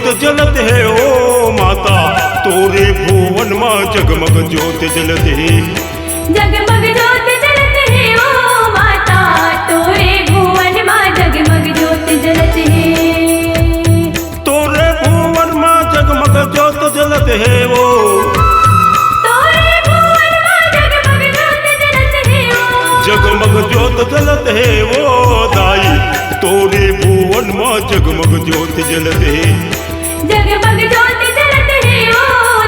ज्योत जलत है ओ माता, तोरे भुवन माँ जगमग ज्योत जलत है। जगमग ज्योत जलत है ओ माता, तोरे भुवन माँ जगमग ज्योत जलत है। तोरे भुवन माँ जगमग ज्योत जलत है ओ, तोरे भुवन माँ जगमग ज्योत जलत है ओ। जगमग ज्योत जलत है ओ दाई, तोरे भुवन माँ जगमग ज्योत जलत है। जगमग ज्योत जलत है ओ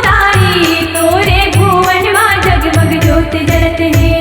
दाई, तोरे भुवन माँ जगमग ज्योत जलत है।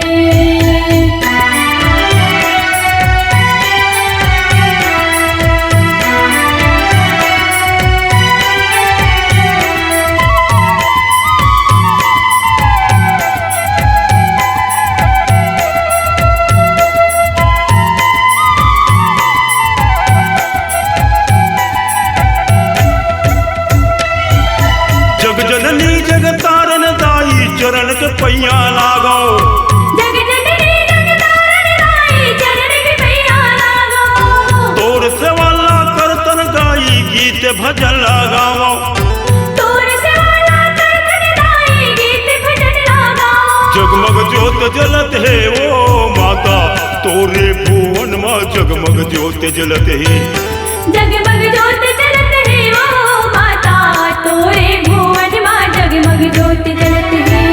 जग जननी जग तारन दाई, चरण के पैया लागो। जग जननी जग तारन दाई, चरण के पैया लागो। तोर सेवाला करतन गाई, गीत भजन लगाओ। तोर सेवाला करतन दाई, गीत भजन लगाओ। जगमग ज्योत जलत है ओ माता, तोरे भुवन माँ जगमग ज्योत जलत है। जगमग ज्योत जलत है ओ माता, तोरे भुवन माँ जगमग ज्योत जलत है।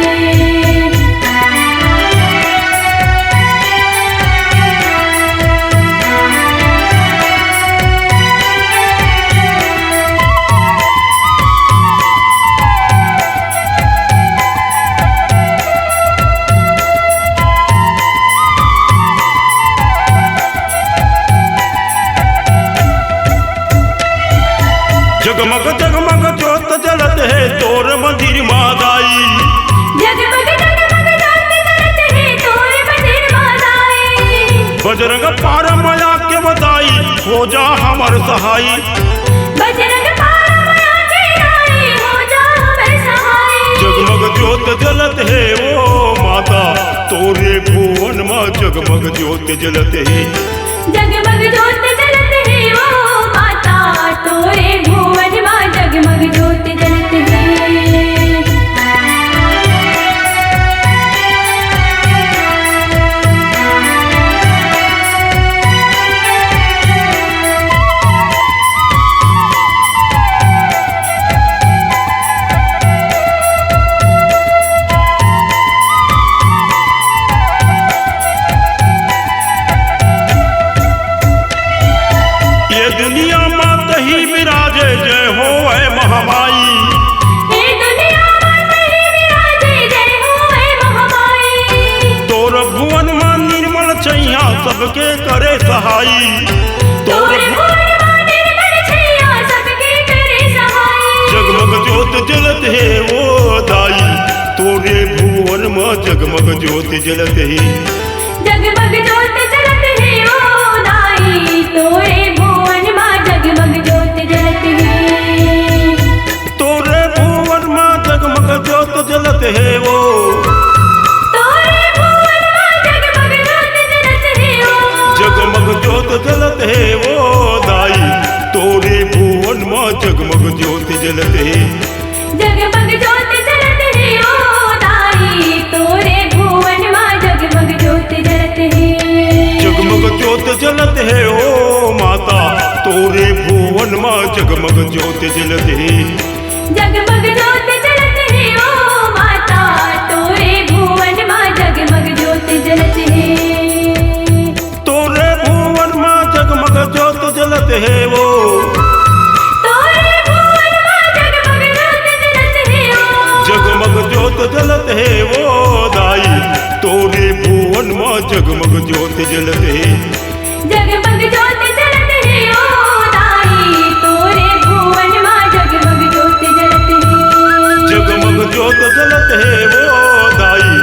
जगमग जगमग ज्योत जलत है तोर मंदिर माँ दाई। जगमग जगमग ज्योत जलत है तोरे मंदिर माँ दाई। बजरंग पार माया के बताई, हो जा हमर सहाई। बजरंग पार माया के दाई, हो जा हमर सहाय। जगमग ज्योत जलत है ओ माता, तोरे भुवन माँ जगमग ज्योत जलत है। जगमग ज्योत जलत है ओ माता, तोरे भुवन माँ जगमग ज्योत जलत है। ये दुनिया माँ तही विराजे, जय हो ऐ महामाई। हे दुनिया माँ तही विराजे, जय हो ऐ महामाई। तोर भुवन माँ निर्मल छैया, सबके करे सहाई। तोरे भुवन माँ निर्मल छैया, सबके करे सहाय। जगमग ज्योत जलत है ओ दाई, तोरे भुवन माँ जगमग ज्योत जलत है। जगमग ज्योत जलत है ओ दाई, तोरे भुवन माँ जगमग ज्योत जलत है। तोरे भुवन माँ जगमग ज्योत जलत है ओ, तोरे भुवन माँ जगमग ज्योत जलत है ओ। जगमग ज्योत जलत है ओ दाई, तोरे भुवन माँ जगमग ज्योत जलत है। जगमग ज्योत जलत है ओ दाई, तोरे भुवन माँ जगमग ज्योत जलत है। जगमग ज्योत जलत है ओ माता, तोरे भुवन माँ जगमग ज्योत जलत है। जगमग ज्योत जलत है ओ माता, तोरे भुवन माँ जगमग ज्योत जलत है। तोरे भुवन माँ जगमग ज्योत जलत है ओ, तोरे भुवन माँ जगमग ज्योत जलत है ओ। जगमग ज्योत जलत है ओ दाई, तोरे भुवन माँ जगमग ज्योत जलत है। जगमग ज्योत जलत है ओ दाई, तोरे भुवन माँ जगमग ज्योत जलत है। जगमग ज्योत जलत है ओ दाई,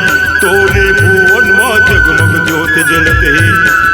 तोरे भुवन माँ जगमग ज्योत जलत है।